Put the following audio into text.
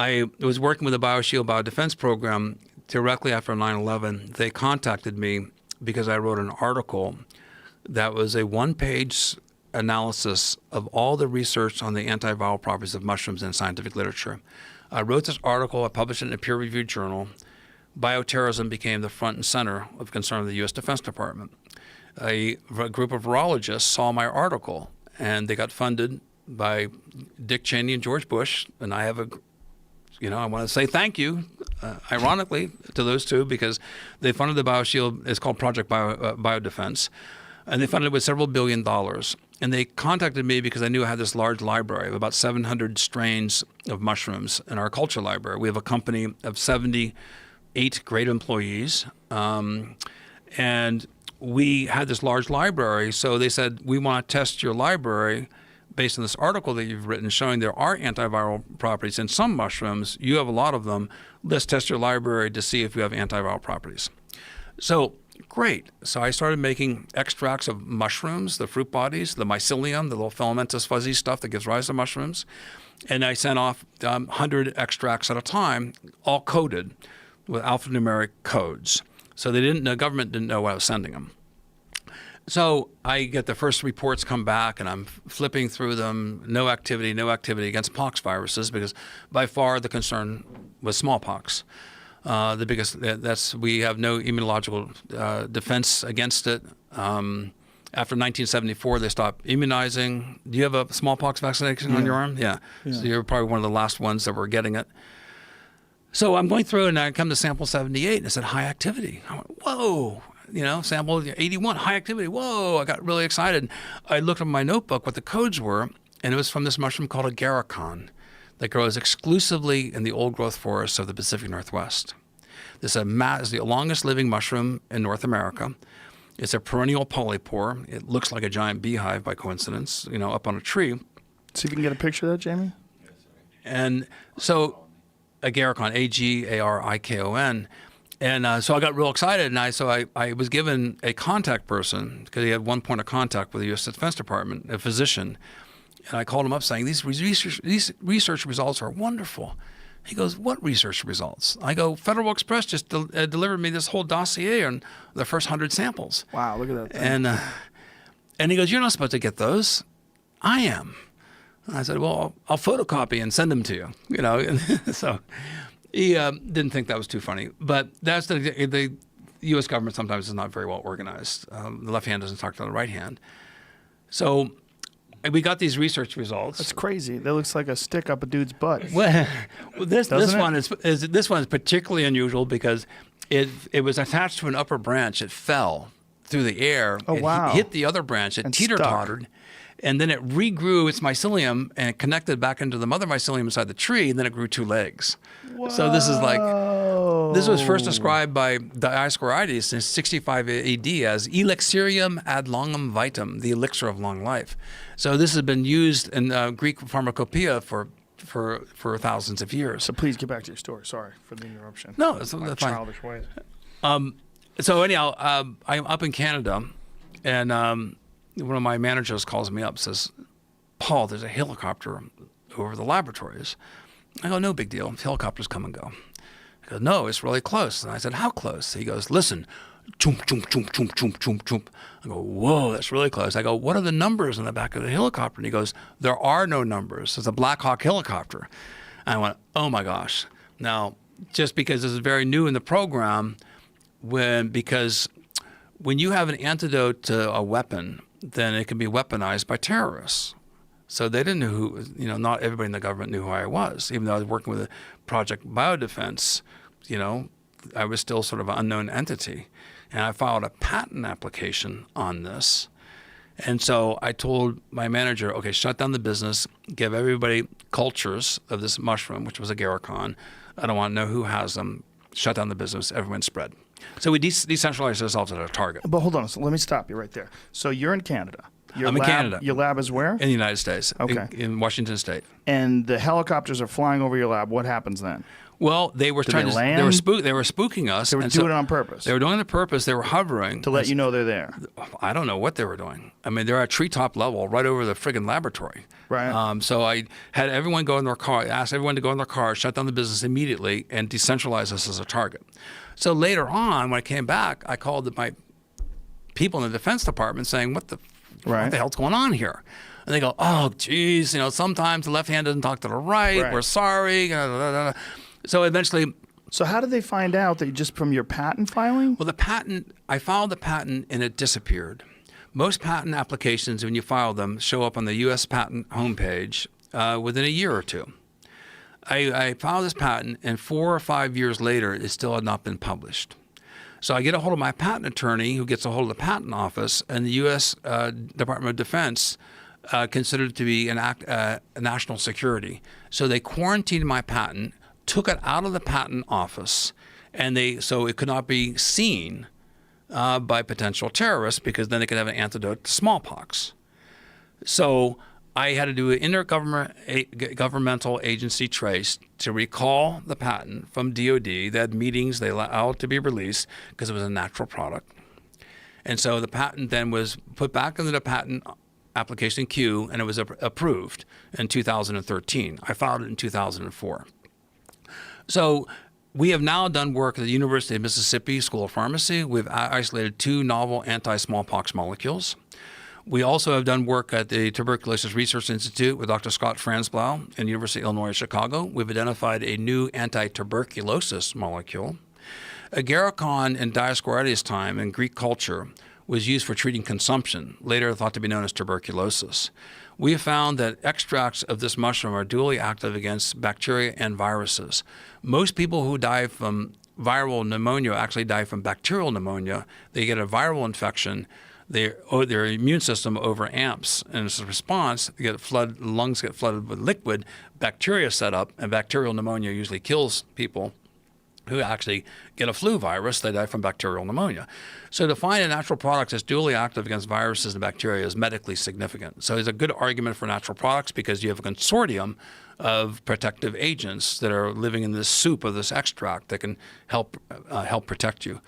I was working with the BioShield biodefense program directly after 9/11. They contacted me because I wrote an article that was a one-page analysis of all the research on the antiviral properties of mushrooms in scientific literature. I wrote this article, I published it in a peer-reviewed journal. Bioterrorism became the front and center of concern of the U.S. Defense Department. A group of virologists saw my article, and they got funded by Dick Cheney and George Bush, and I have I want to say thank you, ironically, to those two, because they funded the BioShield. It's called Project Biodefense, and they funded it with several $1 billion. And they contacted me because I knew I had this large library of about 700 strains of mushrooms in our culture library. We have a company of 78 great employees, and we had this large library. So they said, we want to test your library based on this article that you've written showing there are antiviral properties in some mushrooms. You have a lot of them. Let's test your library to see if you have antiviral properties. So great. So I started making extracts of mushrooms, the fruit bodies, the mycelium, the little filamentous fuzzy stuff that gives rise to mushrooms. And I sent off 100 extracts at a time, all coded with alphanumeric codes. So the government didn't know what I was sending them. So I get the first reports come back, and I'm flipping through them. No activity against pox viruses, because by far the concern was smallpox. The biggest, we have no immunological defense against it. After 1974, they stopped immunizing. Do you have a smallpox vaccination on your arm? Yeah. So you're probably one of the last ones that were getting it. So I'm going through, and I come to sample 78, and it said high activity. I went, whoa. Sample 81, high activity. Whoa, I got really excited. I looked at my notebook, what the codes were, and it was from this mushroom called a garicon that grows exclusively in the old growth forests of the Pacific Northwest. This is the longest living mushroom in North America. It's a perennial polypore. It looks like a giant beehive by coincidence, up on a tree. See if you can get a picture of that, Jamie. And so a garicon, A-G-A-R-I-K-O-N. And so I got real excited, and I was given a contact person, because he had one point of contact with the U.S. Defense Department, a physician. And I called him up saying, these research results are wonderful. He goes, what research results? I go, Federal Express just delivered me this whole dossier on the first 100 samples. Wow, look at that thing. And he goes, you're not supposed to get those. I am. And I said, well, I'll photocopy and send them to you. So he didn't think that was too funny. But that's the U.S. government sometimes is not very well organized. The left hand doesn't talk to the right hand. So we got these research results. That's crazy. That looks like a stick up a dude's butt. Well, this one is particularly unusual because it was attached to an upper branch. It fell through the air. Oh, wow. It hit the other branch. It teeter-tottered. And then it regrew its mycelium and it connected back into the mother mycelium inside the tree, and then it grew 2 legs. Whoa. So this was first described by Dioscorides in 65 AD as elixirium ad longum vitam, the elixir of long life. So this has been used in Greek pharmacopoeia for thousands of years. So please get back to your story. Sorry for the interruption. No, that's fine. Childish ways. So anyhow, I'm up in Canada, and one of my managers calls me up, says, Paul, there's a helicopter over the laboratories. I go, no big deal. Helicopters come and go. I go, no, it's really close. And I said, how close? He goes, listen, choom, choom, choom, choom, choom, choom, choom. I go, whoa, that's really close. I go, what are the numbers in the back of the helicopter? And he goes, there are no numbers. It's a Black Hawk helicopter. And I went, oh my gosh. Now, just because this is very new in the program, because when you have an antidote to a weapon, then it can be weaponized by terrorists. So they didn't know who, not everybody in the government knew who I was. Even though I was working with a Project Biodefense, I was still sort of an unknown entity. And I filed a patent application on this. And so I told my manager, okay, shut down the business, give everybody cultures of this mushroom, which was a garicon. I don't want to know who has them. Shut down the business, everyone spread. So we decentralized ourselves at our target. But hold on, so let me stop you right there. So you're in Canada. I'm in Canada. Your lab is where? In the United States. Okay. In Washington State. And the helicopters are flying over your lab. What happens then? Well, they were trying they to. land? They were spooking us. They were and doing it on purpose. They were doing it on purpose. They were hovering to let you know they're there. I don't know what they were doing. I mean, they're at treetop level, right over the friggin' laboratory. Right. So I had everyone go in their car. Asked everyone to go in their car, shut down the business immediately, and decentralize us as a target. So later on, when I came back, I called my people in the Defense Department saying, "What the hell's going on here?" And they go, "Oh, geez, sometimes the left hand doesn't talk to the right. We're sorry." So eventually. So how did they find out that just from your patent filing? Well, I filed the patent and it disappeared. Most patent applications, when you file them, show up on the U.S. patent homepage within a year or two. I filed this patent, and 4 or 5 years later, it still had not been published. So I get a hold of my patent attorney, who gets a hold of the patent office, and the U.S. Department of Defense considered it to be a national security. So they quarantined my patent, took it out of the patent office, and so it could not be seen by potential terrorists, because then they could have an antidote to smallpox. So I had to do an intergovernmental agency trace to recall the patent from DOD. They had meetings, they allowed it to be released because it was a natural product. And so the patent then was put back into the patent application queue, and it was approved in 2013. I filed it in 2004. So we have now done work at the University of Mississippi School of Pharmacy. We've isolated 2 novel anti-smallpox molecules. We also have done work at the Tuberculosis Research Institute with Dr. Scott Franzblau and the University of Illinois Chicago. We've identified a new anti-tuberculosis molecule. Agarikon in Dioscorides time in Greek culture was used for treating consumption, later thought to be known as tuberculosis. We have found that extracts of this mushroom are dually active against bacteria and viruses. Most people who die from viral pneumonia actually die from bacterial pneumonia. They get a viral infection. Their immune system overamps, and as a response, lungs get flooded with liquid. Bacteria set up, and bacterial pneumonia usually kills people who actually get a flu virus. They die from bacterial pneumonia. So to find a natural product that's dually active against viruses and bacteria is medically significant. So there's a good argument for natural products, because you have a consortium of protective agents that are living in this soup of this extract that can help protect you.